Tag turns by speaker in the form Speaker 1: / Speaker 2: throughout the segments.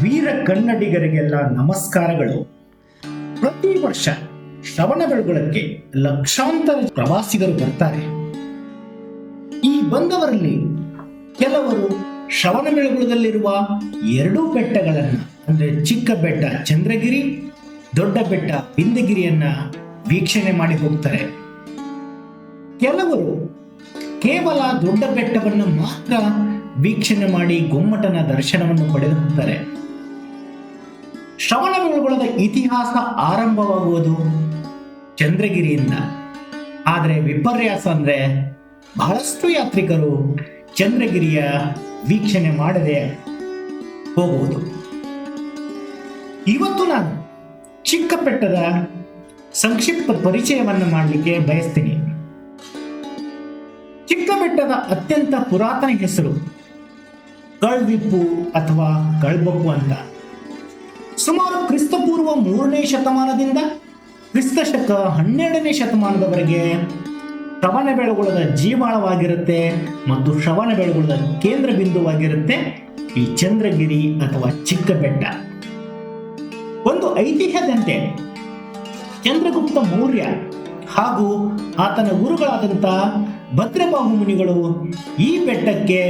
Speaker 1: ವೀರ ಕನ್ನಡಿಗರಿಗೆಲ್ಲ ನಮಸ್ಕಾರಗಳು. ಪ್ರತಿ ವರ್ಷ ಶ್ರವಣಬೆಳಗೊಳಕ್ಕೆ ಲಕ್ಷಾಂತರ ಪ್ರವಾಸಿಗರು ಬರ್ತಾರೆ. ಈ ಬಂದವರಲ್ಲಿ ಕೆಲವರು ಶ್ರವಣಬೆಳಗೊಳದಲ್ಲಿರುವ ಎರಡೂ ಬೆಟ್ಟಗಳನ್ನು ಅಂದ್ರೆ ಚಿಕ್ಕ ಬೆಟ್ಟ ಚಂದ್ರಗಿರಿ, ದೊಡ್ಡ ಬೆಟ್ಟ ಬಿಂದಗಿರಿಯನ್ನ ವೀಕ್ಷಣೆ ಮಾಡಿ ಹೋಗ್ತಾರೆ. ಕೆಲವರು ಕೇವಲ ದೊಡ್ಡ ಬೆಟ್ಟವನ್ನು ಮಾತ್ರ ವೀಕ್ಷಣೆ ಮಾಡಿ ಗೊಮ್ಮಟನ ದರ್ಶನವನ್ನು ಪಡೆದು ಹೋಗ್ತಾರೆ. ಶ್ರವಣಬೆಳಗೊಳದ ಇತಿಹಾಸ ಆರಂಭವಾಗುವುದು ಚಂದ್ರಗಿರಿಯಿಂದ. ಆದರೆ ವಿಪರ್ಯಾಸ ಅಂದ್ರೆ ಬಹಳಷ್ಟು ಯಾತ್ರಿಕರು ಚಂದ್ರಗಿರಿಯ ವೀಕ್ಷಣೆ ಮಾಡದೆ ಹೋಗುವುದು. ಇವತ್ತು ನಾನು ಚಿಕ್ಕ ಬೆಟ್ಟದ ಸಂಕ್ಷಿಪ್ತ ಪರಿಚಯವನ್ನು ಮಾಡಲಿಕ್ಕೆ ಬಯಸ್ತೀನಿ. ಚಿಕ್ಕ ಬೆಟ್ಟದ ಅತ್ಯಂತ ಪುರಾತನ ಹೆಸರು ಕಳ್ವಿಪ್ಪು ಅಥವಾ ಕಳ್ಬಪ್ಪು ಅಂತ. ಸುಮಾರು ಕ್ರಿಸ್ತಪೂರ್ವ 3ನೇ ಶತಮಾನದಿಂದ ಕ್ರಿಸ್ತಶಕ 12ನೇ ಶತಮಾನದವರೆಗೆ ಶ್ರವಣಬೆಳಗೊಳದ ಜೀವಾಳವಾಗಿರುತ್ತೆ ಮತ್ತು ಶ್ರವಣಬೆಳಗೊಳದ ಕೇಂದ್ರ ಬಿಂದುವಾಗಿರುತ್ತೆ ಈ ಚಂದ್ರಗಿರಿ ಅಥವಾ ಚಿಕ್ಕ ಬೆಟ್ಟ. ಒಂದು ಐತಿಹ್ಯದಂತೆ ಚಂದ್ರಗುಪ್ತ ಮೌರ್ಯ ಹಾಗೂ ಆತನ ಗುರುಗಳಾದಂಥ ಭದ್ರಬಾಹು ಮುನಿಗಳು ಈ ಬೆಟ್ಟಕ್ಕೆ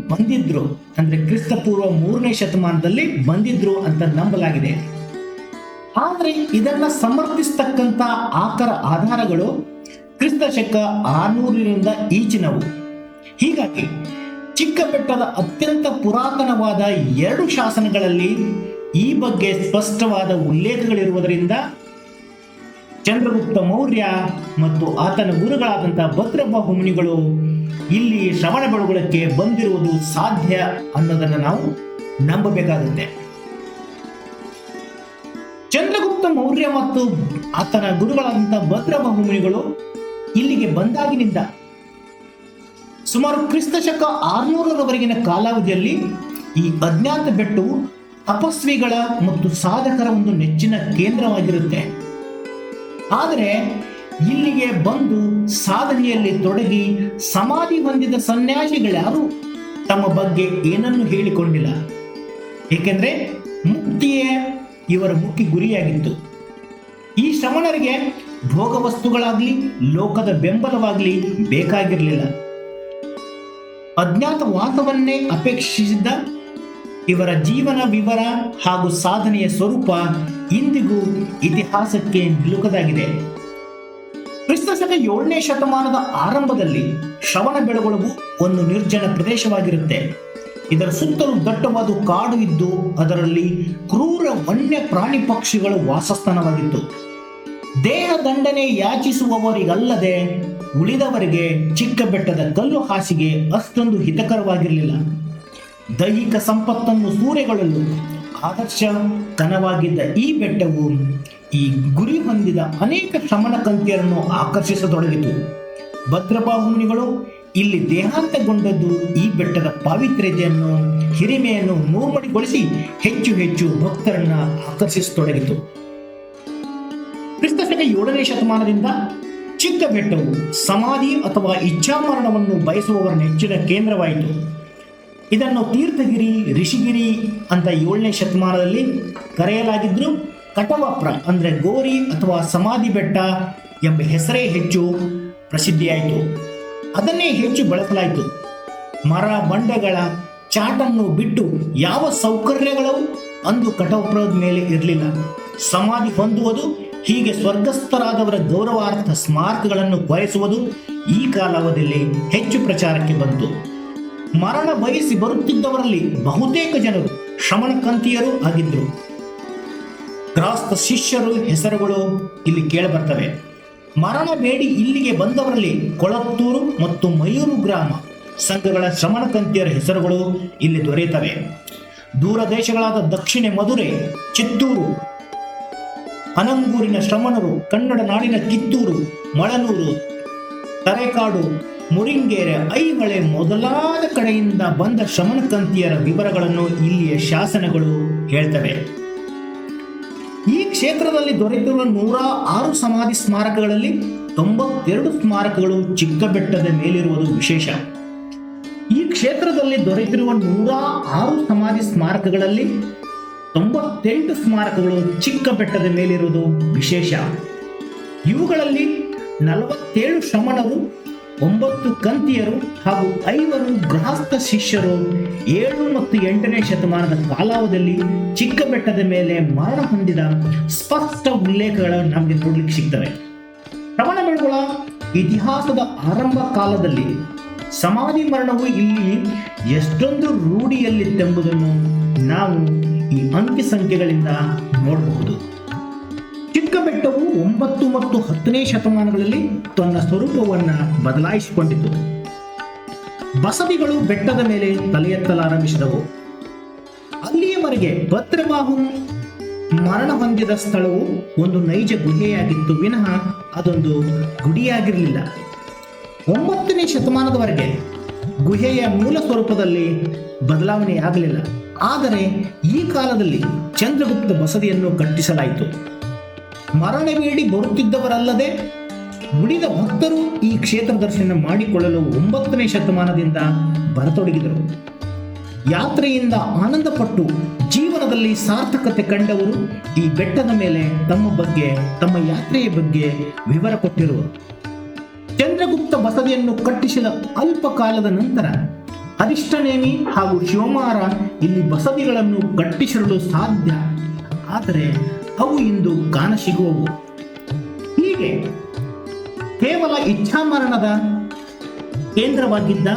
Speaker 1: ಬಂದಿದ್ರು, ಅಂದ್ರೆ ಕ್ರಿಸ್ತಪೂರ್ವ 3ನೇ ಶತಮಾನದಲ್ಲಿ ಬಂದಿದ್ರು ಅಂತ ನಂಬಲಾಗಿದೆ. ಆದರೆ ಇದನ್ನ ಸಮರ್ಥಿಸ್ತಕ್ಕಂಥ ಆಧಾರಗಳು ಕ್ರಿಸ್ತಶಕ 600ರಿಂದ ಈಚಿನವು. ಹೀಗಾಗಿ ಚಿಕ್ಕ ಬೆಟ್ಟದ ಅತ್ಯಂತ ಪುರಾತನವಾದ 2 ಶಾಸನಗಳಲ್ಲಿ ಈ ಬಗ್ಗೆ ಸ್ಪಷ್ಟವಾದ ಉಲ್ಲೇಖಗಳಿರುವುದರಿಂದ ಚಂದ್ರಗುಪ್ತ ಮೌರ್ಯ ಮತ್ತು ಆತನ ಗುರುಗಳಾದಂತಹ ಭದ್ರಬಾಹು ಮುನಿಗಳು ಇಲ್ಲಿ ಶ್ರವಣಬೆಳಗೊಳಕ್ಕೆ ಬಂದಿರುವುದು ಸಾಧ್ಯ ಅನ್ನೋದನ್ನು ನಾವು ನಂಬಬೇಕಾಗುತ್ತೆ. ಚಂದ್ರಗುಪ್ತ ಮೌರ್ಯ ಮತ್ತು ಆತನ ಗುರುಗಳಾದಂತಹ ಭದ್ರಬಾಹು ಮುನಿಗಳು ಇಲ್ಲಿಗೆ ಬಂದಾಗಿನಿಂದ ಸುಮಾರು ಕ್ರಿಸ್ತಶಕ 600ರವರೆಗಿನ ಕಾಲಾವಧಿಯಲ್ಲಿ ಈ ಅಜ್ಞಾತ ಬೆಟ್ಟವು ತಪಸ್ವಿಗಳ ಮತ್ತು ಸಾಧಕರ ಒಂದು ನೆಚ್ಚಿನ ಕೇಂದ್ರವಾಗಿರುತ್ತೆ. ಆದರೆ ಇಲ್ಲಿಗೆ ಬಂದು ಸಾಧನೆಯಲ್ಲಿ ತೊಡಗಿ ಸಮಾಧಿ ಹೊಂದಿದ ಸನ್ಯಾಸಿಗಳ್ಯಾರು ತಮ್ಮ ಬಗ್ಗೆ ಏನನ್ನು ಹೇಳಿಕೊಂಡಿಲ್ಲ. ಏಕೆಂದ್ರೆ ಮುಕ್ತಿಯೇ ಇವರ ಮುಖ್ಯ ಗುರಿಯಾಗಿತ್ತು. ಈ ಶ್ರವಣರಿಗೆ ಭೋಗ ವಸ್ತುಗಳಾಗ್ಲಿ ಲೋಕದ ಬೆಂಬಲವಾಗ್ಲಿ ಬೇಕಾಗಿರಲಿಲ್ಲ. ಅಜ್ಞಾತ ವಾಸವನ್ನೇ ಅಪೇಕ್ಷಿಸಿದ್ದ ಇವರ ಜೀವನ ವಿವರ ಹಾಗೂ ಸಾಧನೆಯ ಸ್ವರೂಪ ಇಂದಿಗೂ ಇತಿಹಾಸಕ್ಕೆ ನಿಲುಕದಾಗಿದೆ. ಕ್ರಿಸ್ತಶಕ 7ನೇ ಶತಮಾನದ ಆರಂಭದಲ್ಲಿ ಶ್ರವಣಬೆಳಗೊಳವು ಒಂದು ನಿರ್ಜನ ಪ್ರದೇಶವಾಗಿರುತ್ತೆ. ಇದರ ಸುತ್ತಲೂ ದಟ್ಟವಾದ ಕಾಡು ಇದ್ದು ಅದರಲ್ಲಿ ಕ್ರೂರ ವನ್ಯ ಪ್ರಾಣಿ ಪಕ್ಷಿಗಳು ವಾಸಸ್ಥಾನವಾಗಿತ್ತು. ದೇಹ ದಂಡನೆ ಯಾಚಿಸುವವರಿಗಲ್ಲದೆ ಉಳಿದವರಿಗೆ ಚಿಕ್ಕ ಬೆಟ್ಟದ ಕಲ್ಲು ಹಾಸಿಗೆ ಅಷ್ಟೊಂದು ಹಿತಕರವಾಗಿರಲಿಲ್ಲ. ದೈಹಿಕ ಸಂಪತ್ತನ್ನು ಸೂರೆಗೊಳ್ಳಲು ಆದರ್ಶ ಕನವಾಗಿದ್ದ ಈ ಬೆಟ್ಟವು ಈ ಗುರಿ ಹೊಂದಿದ ಅನೇಕ ಶ್ರಮಣಕಂತಿಯರನ್ನು ಆಕರ್ಷಿಸತೊಡಗಿತು. ಭದ್ರಬಾಹು ಮುನಿಗಳು ಇಲ್ಲಿ ದೇಹಾಂತಗೊಂಡದ್ದು ಈ ಬೆಟ್ಟದ ಪಾವಿತ್ರ್ಯತೆಯನ್ನು ಹಿರಿಮೆಯನ್ನು ನೂರ್ಮಡಿಗೊಳಿಸಿ ಹೆಚ್ಚು ಹೆಚ್ಚು ಭಕ್ತರನ್ನ ಆಕರ್ಷಿಸತೊಡಗಿತು. ಕ್ರಿಸ್ತಶಕ 7ನೇ ಶತಮಾನದಿಂದ ಚಿಕ್ಕ ಬೆಟ್ಟವು ಸಮಾಧಿ ಅಥವಾ ಇಚ್ಛಾಮರಣವನ್ನು ಬಯಸುವವರ ನೆಚ್ಚಿನ ಕೇಂದ್ರವಾಯಿತು. ಇದನ್ನು ತೀರ್ಥಗಿರಿ, ಋಷಿಗಿರಿ ಅಂತ 7ನೇ ಶತಮಾನದಲ್ಲಿ ಕರೆಯಲಾಗಿದ್ರು. ಕಟವಪ್ರ ಅಂದ್ರೆ ಗೋರಿ ಅಥವಾ ಸಮಾಧಿ ಬೆಟ್ಟ ಎಂಬ ಹೆಸರೇ ಹೆಚ್ಚು ಪ್ರಸಿದ್ಧಿಯಾಯಿತು. ಅದನ್ನೇ ಹೆಚ್ಚು ಬಳಸಲಾಯಿತು. ಮರ ಬಂಡೆಗಳ ಚಾಟನ್ನು ಬಿಟ್ಟು ಯಾವ ಸೌಕರ್ಯಗಳು ಅಂದು ಕಟವಪ್ರದ ಮೇಲೆ ಇರಲಿಲ್ಲ. ಸಮಾಧಿ ಹೊಂದುವುದು, ಹೀಗೆ ಸ್ವರ್ಗಸ್ಥರಾದವರ ಗೌರವಾರ್ಥ ಸ್ಮಾರಕಗಳನ್ನು ಕೊರೆಸುವುದು ಈ ಕಾಲಾವಧಿಯಲ್ಲಿ ಹೆಚ್ಚು ಪ್ರಚಾರಕ್ಕೆ ಬಂತು. ಮರಣ ಬಯಸಿ ಬರುತ್ತಿದ್ದವರಲ್ಲಿ ಬಹುತೇಕ ಜನರು ಶ್ರಮಣಕಂತಿಯರು ಆಗಿದ್ರು. ಗ್ರಾಸ್ತ ಶಿಷ್ಯರು ಹೆಸರುಗಳು ಇಲ್ಲಿ ಕೇಳಬರ್ತವೆ. ಮರಣ ಬೇಡಿ ಇಲ್ಲಿಗೆ ಬಂದವರಲ್ಲಿ ಕೊಳತ್ತೂರು ಮತ್ತು ಮಯೂರು ಗ್ರಾಮ ಸಂಘಗಳ ಶ್ರಮಣಕಂತಿಯರ ಹೆಸರುಗಳು ಇಲ್ಲಿ ದೊರೆಯುತ್ತವೆ. ದೂರ ದೇಶಗಳಾದ ದಕ್ಷಿಣ ಮಧುರೆ, ಚಿತ್ತೂರು, ಅನಂಗೂರಿನ ಶ್ರಮಣರು, ಕನ್ನಡ ನಾಡಿನ ಕಿತ್ತೂರು, ಮಳನೂರು, ತರೆಕಾಡು, ಮುರಿಂಗೇರೆ, ಐಹೊಳೆ ಮೊದಲಾದ ಕಡೆಯಿಂದ ಬಂದ ಶ್ರಮಣಕಂತಿಯರ ವಿವರಗಳನ್ನು ಇಲ್ಲಿಯ ಶಾಸನಗಳು ಹೇಳ್ತವೆ. ಈ ಕ್ಷೇತ್ರದಲ್ಲಿ ದೊರೆತಿರುವ 106 ಸಮಾಧಿ ಸ್ಮಾರಕಗಳಲ್ಲಿ 92 ಸ್ಮಾರಕಗಳು ಚಿಕ್ಕ ಬೆಟ್ಟದ ಮೇಲಿರುವುದು ವಿಶೇಷ. ಈ ಕ್ಷೇತ್ರದಲ್ಲಿ ದೊರೆತಿರುವ 106 ಸಮಾಧಿ ಸ್ಮಾರಕಗಳಲ್ಲಿ 98 ಸ್ಮಾರಕಗಳು ಚಿಕ್ಕ ಬೆಟ್ಟದ ಮೇಲಿರುವುದು ವಿಶೇಷ. ಇವುಗಳಲ್ಲಿ 47 ಶ್ರಮಣರು, 9 ಕಂತಿಯರು ಹಾಗೂ 5 ಗೃಹಸ್ಥ ಶಿಷ್ಯರು 7 ಮತ್ತು 8ನೇ ಶತಮಾನದ ಕಾಲಾವಧಿಯಲ್ಲಿ ಚಿಕ್ಕ ಬೆಟ್ಟದ ಮೇಲೆ ಮರಣ ಹೊಂದಿದ ಸ್ಪಷ್ಟ ಉಲ್ಲೇಖಗಳು ನಮಗೆ ನೋಡ್ಲಿಕ್ಕೆ ಸಿಗ್ತವೆ. ಶ್ರವಣ ಬೆಳಗೊಳ ಇತಿಹಾಸದ ಆರಂಭ ಕಾಲದಲ್ಲಿ ಸಮಾಧಿ ಮರಣವು ಇಲ್ಲಿ ಎಷ್ಟೊಂದು ರೂಢಿಯಲ್ಲಿತ್ತೆಂಬುದನ್ನು ನಾವು ಈ ಅಂಕಿ ಸಂಖ್ಯೆಗಳಿಂದ ನೋಡಬಹುದು. ಚಿಕ್ಕ ಬೆಟ್ಟವು 9 ಮತ್ತು 10ನೇ ಶತಮಾನಗಳಲ್ಲಿ ತನ್ನ ಸ್ವರೂಪವನ್ನು ಬದಲಾಯಿಸಿಕೊಂಡಿತು. ಬಸದಿಗಳು ಬೆಟ್ಟದ ಮೇಲೆ ತಲೆ ಎತ್ತಲಾರಂಭಿಸಿದವು. ಅಲ್ಲಿಯವರೆಗೆ ಭದ್ರಬಾಹು ಮರಣ ಹೊಂದಿದ ಸ್ಥಳವು ಒಂದು ನೈಜ ಗುಹೆಯಾಗಿತ್ತು ವಿನಃ ಅದೊಂದು ಗುಡಿಯಾಗಿರಲಿಲ್ಲ. 9ನೇ ಶತಮಾನದವರೆಗೆ ಗುಹೆಯ ಮೂಲ ಸ್ವರೂಪದಲ್ಲಿ ಬದಲಾವಣೆಯಾಗಲಿಲ್ಲ. ಆದರೆ ಈ ಕಾಲದಲ್ಲಿ ಚಂದ್ರಗುಪ್ತ ಬಸದಿಯನ್ನು ಕಟ್ಟಿಸಲಾಯಿತು. ಮರಣವೇಡಿ ಬರುತ್ತಿದ್ದವರಲ್ಲದೆ ಉಳಿದ ಭಕ್ತರು ಈ ಕ್ಷೇತ್ರ ದರ್ಶನ ಮಾಡಿಕೊಳ್ಳಲು 9ನೇ ಶತಮಾನದಿಂದ ಬರತೊಡಗಿದರು. ಯಾತ್ರೆಯಿಂದ ಆನಂದಪಟ್ಟು ಜೀವನದಲ್ಲಿ ಸಾರ್ಥಕತೆ ಕಂಡವರು ಈ ಬೆಟ್ಟದ ಮೇಲೆ ತಮ್ಮ ಯಾತ್ರೆಯ ಬಗ್ಗೆ ವಿವರ ಕೊಟ್ಟಿರುವರು. ಚಂದ್ರಗುಪ್ತ ಬಸದಿಯನ್ನು ಕಟ್ಟಿಸಿದ ಅಲ್ಪ ಕಾಲದ ನಂತರ ಅರಿಷ್ಟನೇಮಿ ಹಾಗೂ ಶಿವಮಾರ ಇಲ್ಲಿ ಬಸದಿಗಳನ್ನು ಕಟ್ಟಿಸಿರಲು ಸಾಧ್ಯ, ಆದರೆ ಅವು ಇಂದು ಕಾಣಸಿಗುವವು. ಹೀಗೆ ಕೇವಲ ಇಚ್ಛಾಮರಣದ ಕೇಂದ್ರವಾಗಿದ್ದ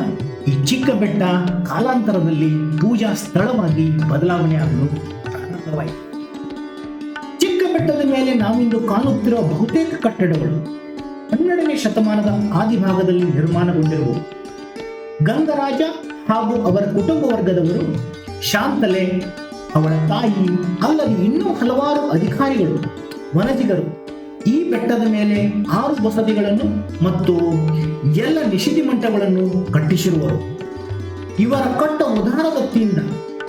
Speaker 1: ಈ ಚಿಕ್ಕ ಬೆಟ್ಟ ಕಾಲಾಂತರದಲ್ಲಿ ಪೂಜಾ ಸ್ಥಳವಾಗಿ ಬದಲಾವಣೆಯಾಗಲು ಪ್ರಾರಂಭವಾಯಿತು. ಚಿಕ್ಕ ಬೆಟ್ಟದ ಮೇಲೆ ನಾವಿಂದು ಕಾಣುತ್ತಿರುವ ಬಹುತೇಕ ಕಟ್ಟಡಗಳು 12ನೇ ಶತಮಾನದ ಆದಿಭಾಗದಲ್ಲಿ ನಿರ್ಮಾಣಗೊಂಡಿರುವು. ಗಂಗರಾಜ ಹಾಗೂ ಅವರ ಕುಟುಂಬ ವರ್ಗದವರು, ಶಾಂತಲೆ ಅವಳ ತಾಯಿ ಅಲ್ಲದೆ ಇನ್ನೂ ಹಲವಾರು ಅಧಿಕಾರಿಗಳು, ವನಜಿಗರು ಈ ಬೆಟ್ಟದ ಮೇಲೆ 6 ಬಸದಿಗಳನ್ನು ಮತ್ತು ಎಲ್ಲ ನಿಷಿದಿ ಮಂಟಪಗಳನ್ನು ಕಟ್ಟಿಸಿರುವರು. ಇವರ ಕಟ್ಟ ಉದಾರದತ್ತಿಯಿಂದ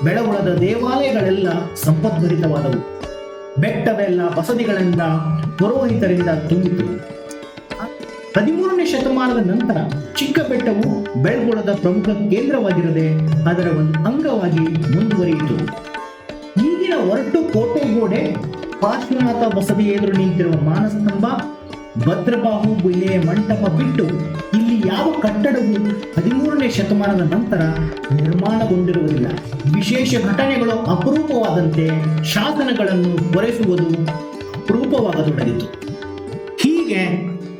Speaker 1: ಬೆಳಗೊಳದ ದೇವಾಲಯಗಳೆಲ್ಲ ಸಂಪದ್ಭರಿತವಾದವು. ಬೆಟ್ಟವೆಲ್ಲ ಬಸದಿಗಳಿಂದ ಪುರೋಹಿತರಿಂದ ತುಂಬಿತು. 13ನೇ ಶತಮಾನದ ನಂತರ ಚಿಕ್ಕ ಬೆಟ್ಟವು ಬೆಳಗೊಳದ ಪ್ರಮುಖ ಕೇಂದ್ರವಾಗಿರದೆ ಅದರ ಒಂದು ಅಂಗವಾಗಿ ಮುಂದುವರಿಯಿತು. ಈಗಿನ ಒರಟು ಕೋಟೆ ಗೋಡೆ, ಪಾರ್ಶ್ವನಾಥ ಬಸದಿ ಎದುರು ನಿಂತಿರುವ ಮಾನಸ್ತಂಭ, ಭದ್ರಬಾಹು ಗುಹೆಯ ಮಂಟಪ ಬಿಟ್ಟು ಇಲ್ಲಿ ಯಾವ ಕಟ್ಟಡವು 13ನೇ ಶತಮಾನದ ನಂತರ ನಿರ್ಮಾಣಗೊಂಡಿರುವುದಿಲ್ಲ. ವಿಶೇಷ ಘಟನೆಗಳು ಅಪರೂಪವಾದಂತೆ ಶಾಸನಗಳನ್ನು ಹೊರಸುವುದು ಅಪರೂಪವಾಗತೊಡಗಿತು. ಹೀಗೆ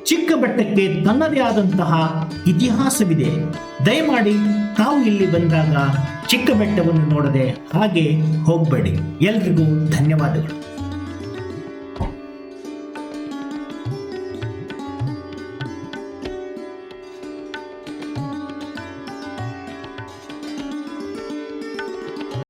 Speaker 1: ಚಿಕ್ಕ ಬೆಟ್ಟಕ್ಕೆ ತನ್ನದೇ ಆದಂತಹ ಇತಿಹಾಸವಿದೆ. ದಯಮಾಡಿ ತಾವು ಇಲ್ಲಿ ಬಂದಾಗ ಚಿಕ್ಕ ಬೆಟ್ಟವನ್ನು ನೋಡದೆ ಹಾಗೆ ಹೋಗಬೇಡಿ. ಎಲ್ರಿಗೂ ಧನ್ಯವಾದಗಳು.